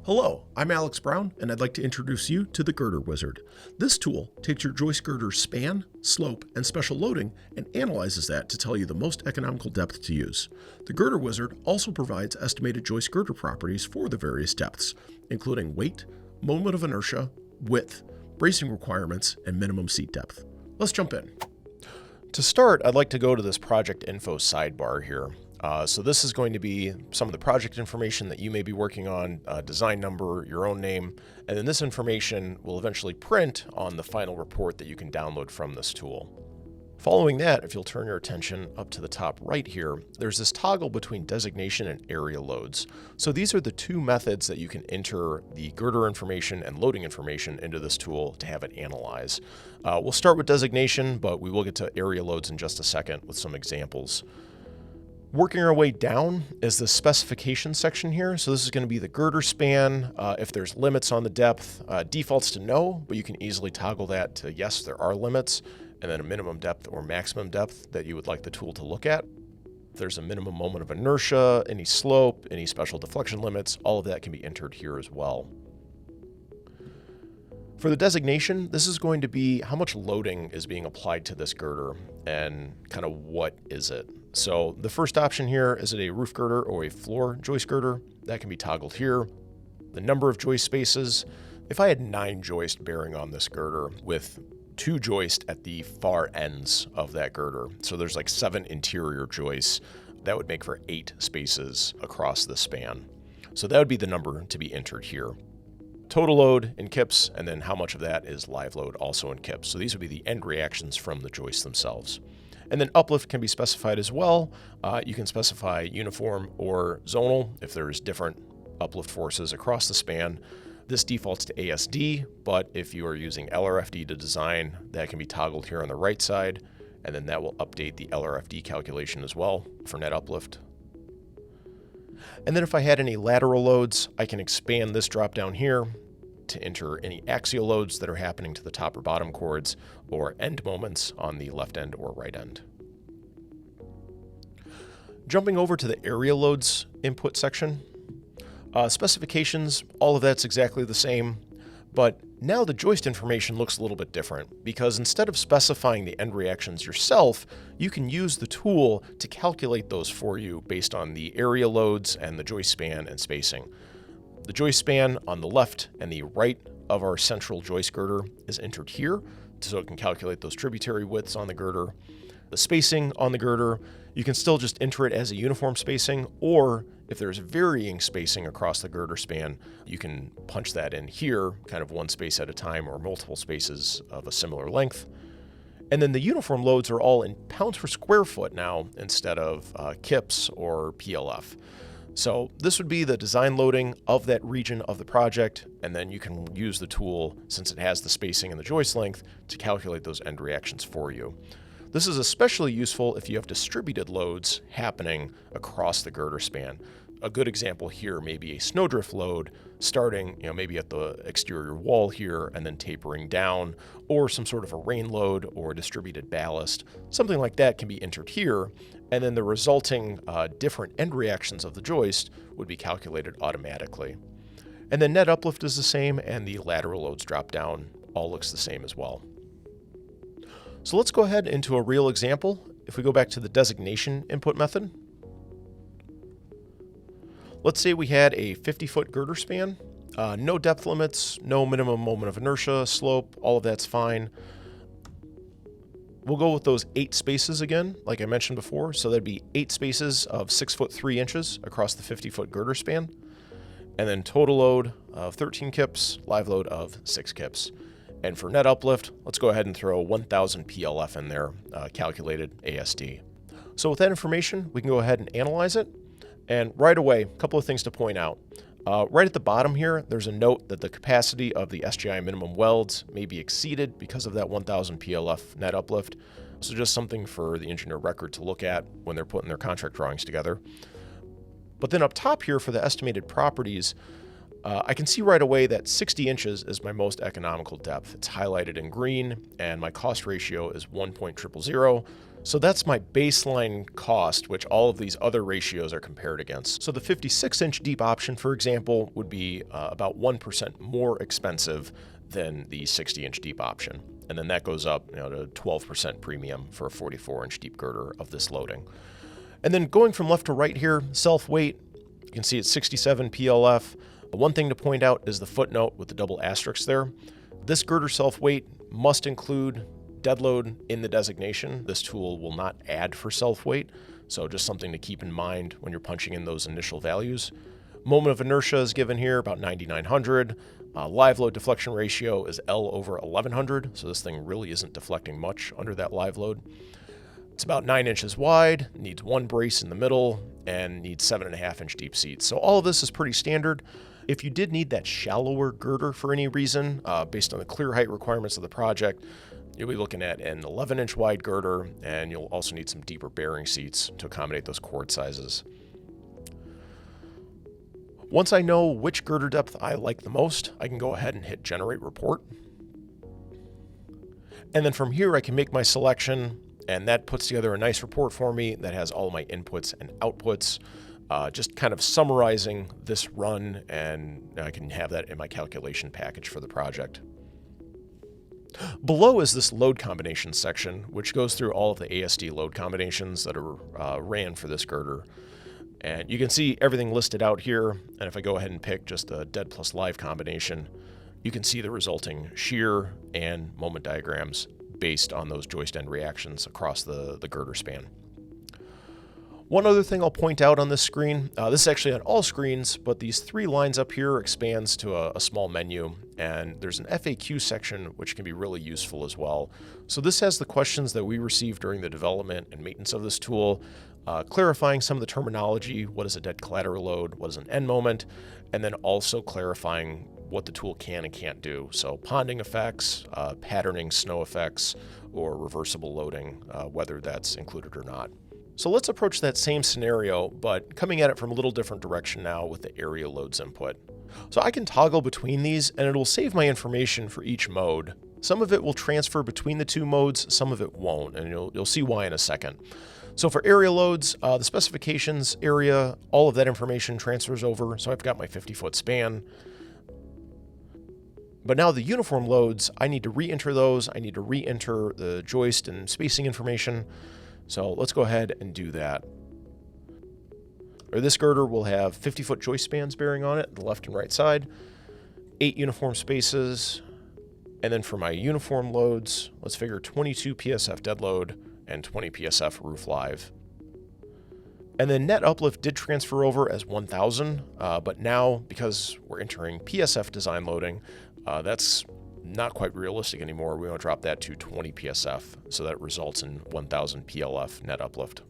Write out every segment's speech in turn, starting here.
Hello, I'm Alex Brown, and I'd like to introduce you to the Girder Wizard. This tool takes your joist girder's span, slope, and special loading and analyzes that to tell you the most economical depth to use. The Girder Wizard also provides estimated joist girder properties for the various depths, including weight, moment of inertia, width, bracing requirements, and minimum seat depth. Let's jump in. To start, I'd like to go to this project info sidebar here. So this is going to be some of the project information that you may be working on, design number, your own name, and then this information will eventually print on the final report that you can download from this tool. Following that, if you'll turn your attention up to the top right here, there's this toggle between designation and area loads. So these are the two methods that you can enter the girder information and loading information into this tool to have it analyze. We'll start with designation, but we will get to area loads in just a second with some examples. Working our way down is the specification section here. So this is going to be the girder span. If there's limits on the depth, defaults to no, but you can easily toggle that to yes, there are limits, and then a minimum depth or maximum depth that you would like the tool to look at. If there's a minimum moment of inertia, any slope, any special deflection limits, all of that can be entered here as well. For the designation, this is going to be how much loading is being applied to this girder and kind of what is it. So the first option here, is it a roof girder or a floor joist girder? That can be toggled here. The number of joist spaces. If I had 9 joists bearing on this girder with 2 joists at the far ends of that girder, so there's like 7 interior joists, that would make for 8 spaces across the span. So that would be the number to be entered here. Total load in kips, and then how much of that is live load also in kips. So these would be the end reactions from the joists themselves. And then uplift can be specified as well. You can specify uniform or zonal if there's different uplift forces across the span. This defaults to ASD, but if you are using LRFD to design, that can be toggled here on the right side, and then that will update the LRFD calculation as well for net uplift. And then if I had any lateral loads, I can expand this drop down here to enter any axial loads that are happening to the top or bottom chords or end moments on the left end or right end. Jumping over to the area loads input section, specifications, all of that's exactly the same, but now the joist information looks a little bit different because instead of specifying the end reactions yourself, you can use the tool to calculate those for you based on the area loads and the joist span and spacing. The joist span on the left and the right of our central joist girder is entered here, so it can calculate those tributary widths on the girder. The spacing on the girder, you can still just enter it as a uniform spacing, or if there's varying spacing across the girder span, you can punch that in here, kind of one space at a time or multiple spaces of a similar length. And then the uniform loads are all in pounds per square foot now instead of kips or PLF. So this would be the design loading of that region of the project, and then you can use the tool, since it has the spacing and the joist length, to calculate those end reactions for you. This is especially useful if you have distributed loads happening across the girder span. A good example here may be a snowdrift load starting, maybe at the exterior wall here and then tapering down, or some sort of a rain load or distributed ballast. Something like that can be entered here, and then the resulting different end reactions of the joist would be calculated automatically. And then net uplift is the same, and the lateral loads drop down all looks the same as well. So let's go ahead into a real example. If we go back to the designation input method, let's say we had a 50-foot girder span, no depth limits, no minimum moment of inertia, slope, all of that's fine. We'll go with those 8 spaces again, like I mentioned before. So that'd be 8 spaces of 6 foot 3 inches across the 50-foot girder span. And then total load of 13 kips, live load of 6 kips. And for net uplift, let's go ahead and throw 1,000 PLF in there, calculated ASD. So with that information, we can go ahead and analyze it. And right away, a couple of things to point out. Right at the bottom here, there's a note that the capacity of the SGI minimum welds may be exceeded because of that 1,000 PLF net uplift. So just something for the engineer record to look at when they're putting their contract drawings together. But then up top here for the estimated properties, I can see right away that 60 inches is my most economical depth. It's highlighted in green, and my cost ratio is 1.000. So that's my baseline cost, which all of these other ratios are compared against. So the 56-inch deep option, for example, would be about 1% more expensive than the 60-inch deep option. And then that goes up to 12% premium for a 44-inch deep girder of this loading. And then going from left to right here, self-weight, you can see it's 67 PLF. One thing to point out is the footnote with the double asterisk there. This girder self-weight must include dead load in the designation. This tool will not add for self-weight, so just something to keep in mind when you're punching in those initial values. Moment of inertia is given here, about 9,900. Live load deflection ratio is L over 1,100, so this thing really isn't deflecting much under that live load. It's about 9 inches wide, needs one brace in the middle, and needs 7.5-inch deep seats. So all of this is pretty standard. If you did need that shallower girder for any reason, based on the clear height requirements of the project, you'll be looking at an 11-inch wide girder, and you'll also need some deeper bearing seats to accommodate those chord sizes. Once I know which girder depth I like the most, I can go ahead and hit Generate Report. And then from here, I can make my selection, and that puts together a nice report for me that has all my inputs and outputs, just kind of summarizing this run, and I can have that in my calculation package for the project. Below is this load combination section, which goes through all of the ASD load combinations that are ran for this girder. And you can see everything listed out here, and if I go ahead and pick just a dead plus live combination, you can see the resulting shear and moment diagrams based on those joist end reactions across the girder span. One other thing I'll point out on this screen, this is actually on all screens, but these three lines up here expands to a small menu, and there's an FAQ section which can be really useful as well. So this has the questions that we received during the development and maintenance of this tool, clarifying some of the terminology, what is a dead collateral load, what is an end moment, and then also clarifying what the tool can and can't do. So ponding effects, patterning snow effects, or reversible loading, whether that's included or not. So let's approach that same scenario, but coming at it from a little different direction now with the area loads input. So I can toggle between these, and it'll save my information for each mode. Some of it will transfer between the two modes, some of it won't, and you'll see why in a second. So for area loads, the specifications area, all of that information transfers over. So I've got my 50-foot span. But now the uniform loads, I need to re-enter those. I need to re-enter the joist and spacing information. So let's go ahead and do that. This girder will have 50-foot joist spans bearing on it, the left and right side, 8 uniform spaces, and then for my uniform loads, let's figure 22 PSF dead load and 20 PSF roof live. And then net uplift did transfer over as 1,000, but now because we're entering PSF design loading, that's not quite realistic anymore. We want to drop that to 20 PSF, so that results in 1,000 PLF net uplift.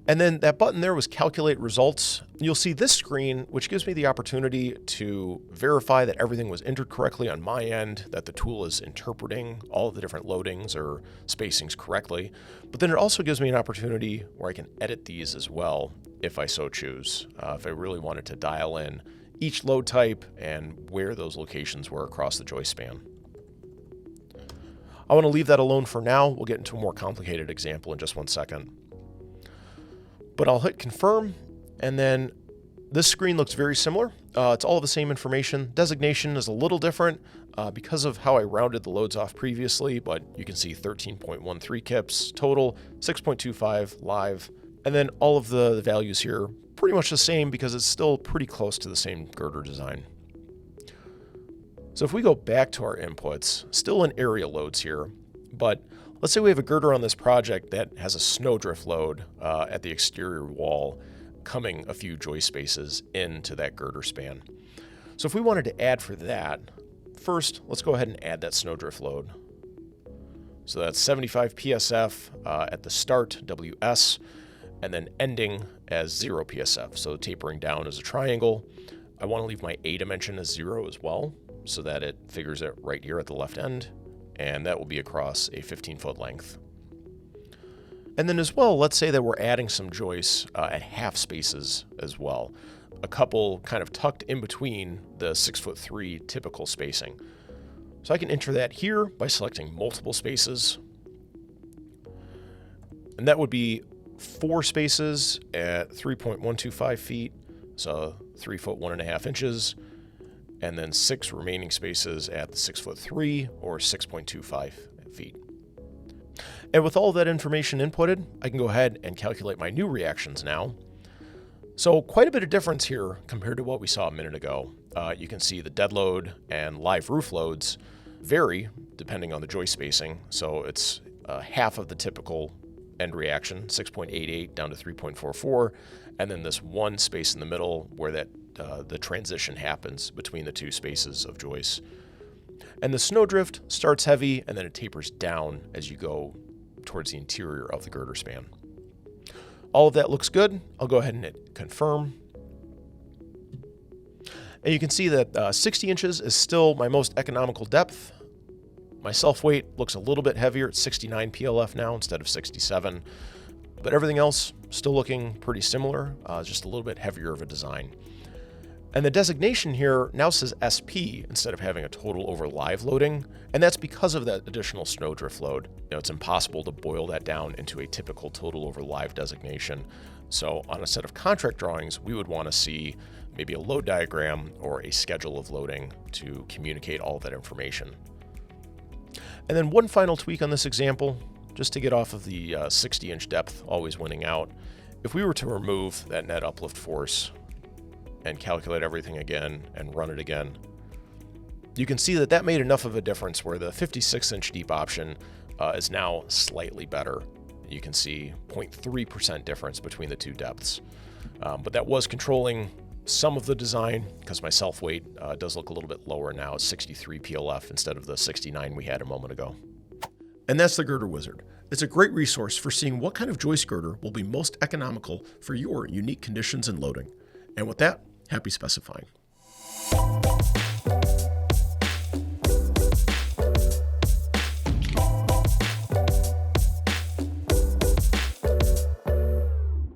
And then that button there was calculate results. You'll see this screen, which gives me the opportunity to verify that everything was entered correctly on my end, that the tool is interpreting all of the different loadings or spacings correctly. But then it also gives me an opportunity where I can edit these as well, if I so choose, if I really wanted to dial in each load type and where those locations were across the joist span. I want to leave that alone for now. We'll get into a more complicated example in just one second. But I'll hit confirm, and then this screen looks very similar. It's all the same information. Designation is a little different because of how I rounded the loads off previously, but you can see 13.13 kips total, 6.25 live, and then all of the values here pretty much the same because it's still pretty close to the same girder design. So if we go back to our inputs, still in area loads here, but let's say we have a girder on this project that has a snowdrift load at the exterior wall coming a few joist spaces into that girder span. So if we wanted to add for that, first, let's go ahead and add that snowdrift load. So that's 75 PSF at the start, WS, and then ending as 0 PSF, so tapering down as a triangle. I want to leave my A dimension as 0 as well, so that it figures it right here at the left end, and that will be across a 15-foot length. And then as well, let's say that we're adding some joists at half spaces as well. a couple kind of tucked in between the 6'3" typical spacing. So I can enter that here by selecting multiple spaces. And that would be 4 spaces at 3.125 feet, so 3 foot 1.5 inches, and then 6 remaining spaces at the 6'3" or 6.25 feet. And with all that information inputted, I can go ahead and calculate my new reactions now. So quite a bit of difference here compared to what we saw a minute ago. You can see the dead load and live roof loads vary depending on the joist spacing. So it's half of the typical end reaction, 6.88 down to 3.44, and then this one space in the middle where that the transition happens between the 2 spaces of joists. And the snowdrift starts heavy and then it tapers down as you go towards the interior of the girder span. All of that looks good. I'll go ahead and hit confirm. And you can see that 60 inches is still my most economical depth. My self-weight looks a little bit heavier at 69 PLF now instead of 67, but everything else still looking pretty similar, just a little bit heavier of a design. And the designation here now says SP instead of having a total over live loading, and that's because of that additional snowdrift load. It's impossible to boil that down into a typical total over live designation. So on a set of contract drawings, we would want to see maybe a load diagram or a schedule of loading to communicate all of that information. And then one final tweak on this example, just to get off of the 60-inch depth always winning out. If we were to remove that net uplift force and calculate everything again and run it again, you can see that that made enough of a difference where the 56-inch deep option is now slightly better. You can see 0.3% difference between the 2 depths. But that was controlling some of the design because my self-weight does look a little bit lower now at 63 PLF instead of the 69 we had a moment ago. And that's the Girder Wizard. It's a great resource for seeing what kind of joist girder will be most economical for your unique conditions and loading. And with that, happy specifying.